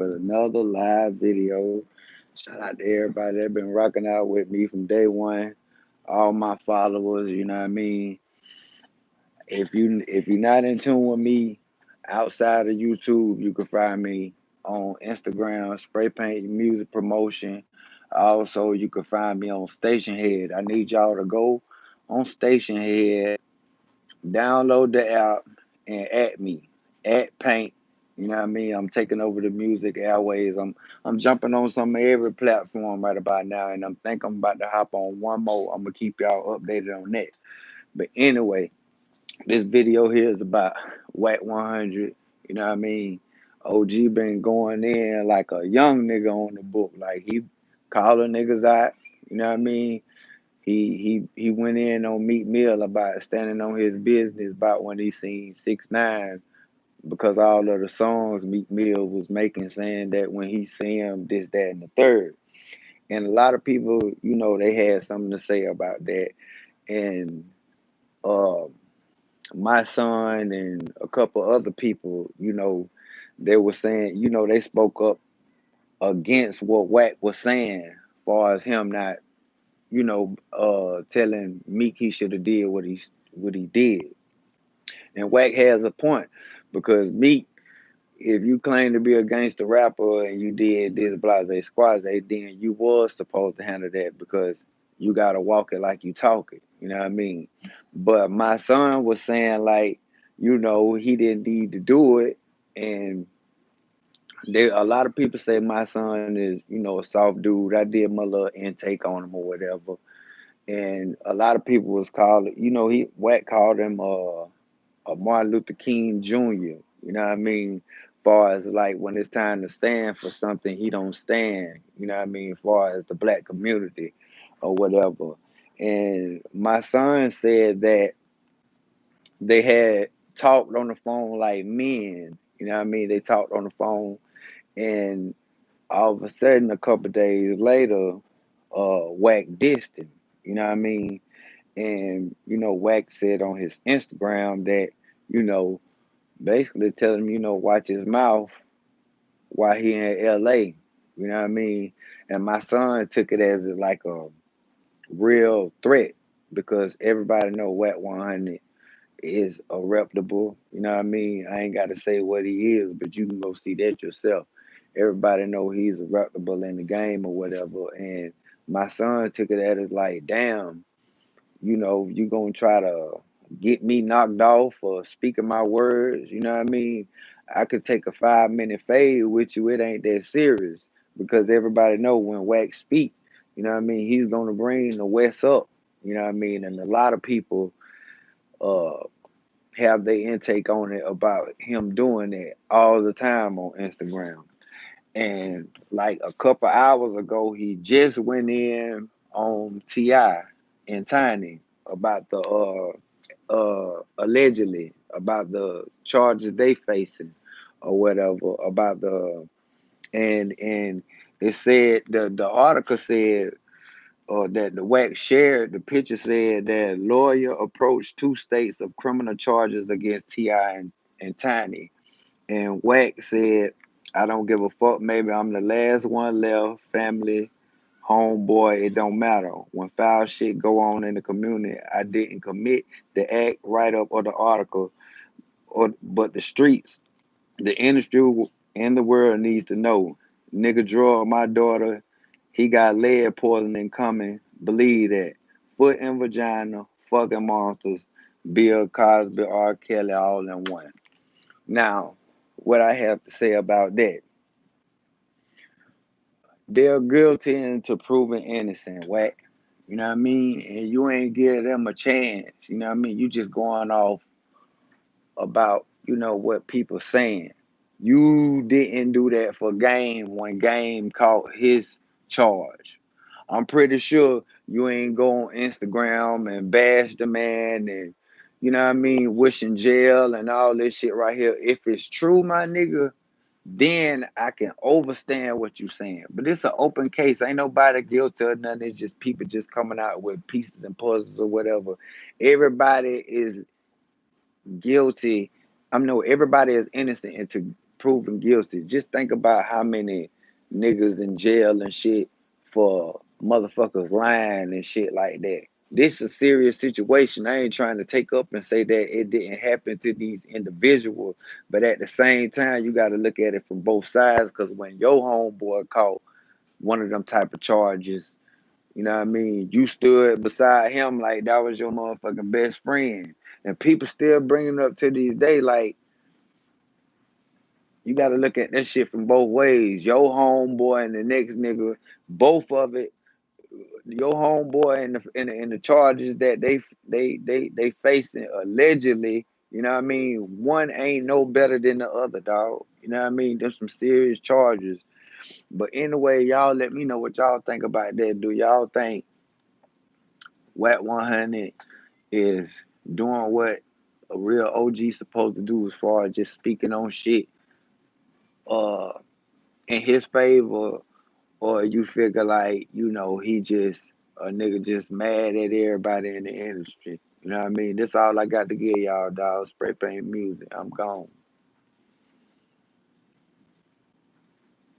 with another live video. Shout out to everybody that been rocking out with me from day one. All my followers, you know what I mean. If you're not in tune with me outside of YouTube, you can find me on Instagram, Spray Paint Music Promotion. Also, you can find me on Station Head. I need y'all to go on Station Head, download the app, and at me, at Paint. You know what I mean? I'm taking over the music airways. I'm jumping on some every platform right about now, and I'm about to hop on one more. I'm gonna keep y'all updated on that. But anyway, this video here is about Wack 100. You know what I mean? OG been going in like a young nigga on the book. Like he calling niggas out. You know what I mean? He went in on Meek Mill about standing on his business about when he seen 6ix9ine because all of the songs Meek Mill was making saying that when he see him this, that, and the third. And a lot of people, they had something to say about that. And uh, my son and a couple other people, they were saying, they spoke up against what Wack was saying, as far as him not, telling Meek he should have did what he did. And Wack has a point because Meek, if you claim to be a gangster rapper and you did this blase squaze, then you was supposed to handle that because you gotta walk it like you talk it. You know what I mean? But my son was saying like, he didn't need to do it, and there a lot of people say my son is, a soft dude. I did my little intake on him or whatever, and a lot of people was calling, he Wack called him a Martin Luther King Jr. You know what I mean? Far as like when it's time to stand for something, he don't stand. You know what I mean? Far as the black community or whatever. And my son said that they had talked on the phone like men. You know what I mean? They talked on the phone, and all of a sudden, a couple days later, Wack dissed him. You know what I mean? And Wack said on his Instagram that you know basically telling him, watch his mouth while he in LA. You know what I mean? And my son took it as like a real threat because everybody know Wack 100 is a reputable. You know what I mean? I ain't got to say what he is, but you can go see that yourself. Everybody know he's a reputable in the game or whatever. And my son took it as like, damn, you gonna try to get me knocked off for speaking my words. You know what I mean? I could take a 5 minute fade with you. It ain't that serious because everybody know when Wax speak, you know what I mean? He's gonna bring the West up. You know what I mean? And a lot of people uh have their intake on it about him doing it all the time on Instagram. And like a couple hours ago, he just went in on Ti and Tiny about the allegedly about the charges they facing or whatever about the and it said the article said that the Wax shared the picture said that lawyer approached two states of criminal charges against Ti and Tiny, and Wax said, I don't give a fuck. Maybe I'm the last one left. Family, homeboy, it don't matter. When foul shit go on in the community, I didn't commit the act, write up, or the article, but the streets, the industry, and the world needs to know. Nigga draw my daughter. He got lead poisoning coming. Believe that. Foot and vagina, fucking monsters. Bill Cosby, R. Kelly, all in one. Now, what I have to say about that, they're guilty into proven innocent, Wack. You know what I mean? And you ain't give them a chance. You know what I mean? You just going off about, what people saying. You didn't do that for Game when Game caught his charge. I'm pretty sure you ain't go on Instagram and bash the man and, what I mean, wishing jail and all this shit right here. If it's true, my nigga, then I can understand what you saying. But it's an open case. Ain't nobody guilty or nothing. It's just people just coming out with pieces and puzzles or whatever. Everybody is guilty. I know everybody is innocent proven guilty. Just think about how many niggas in jail and shit for motherfuckers lying and shit like that. This is a serious situation. I ain't trying to take up and say that it didn't happen to these individuals, but at the same time, you got to look at it from both sides. Because when your homeboy caught one of them type of charges, you know what I mean, you stood beside him like that was your motherfucking best friend, and people still bringing it up to this day. Like, you got to look at that shit from both ways. Your homeboy and the next nigga, both of it. Your homeboy and the charges that they facing allegedly. You know what I mean? One ain't no better than the other, dog. You know what I mean? There's some serious charges. But anyway, y'all let me know what y'all think about that. Do y'all think Wack 100 is doing what a real OG supposed to do as far as just speaking on shit uh in his favor, or you figure like, he just a nigga just mad at everybody in the industry? You know what I mean? That's all I got to give y'all, dog. Spray paint music. I'm gone.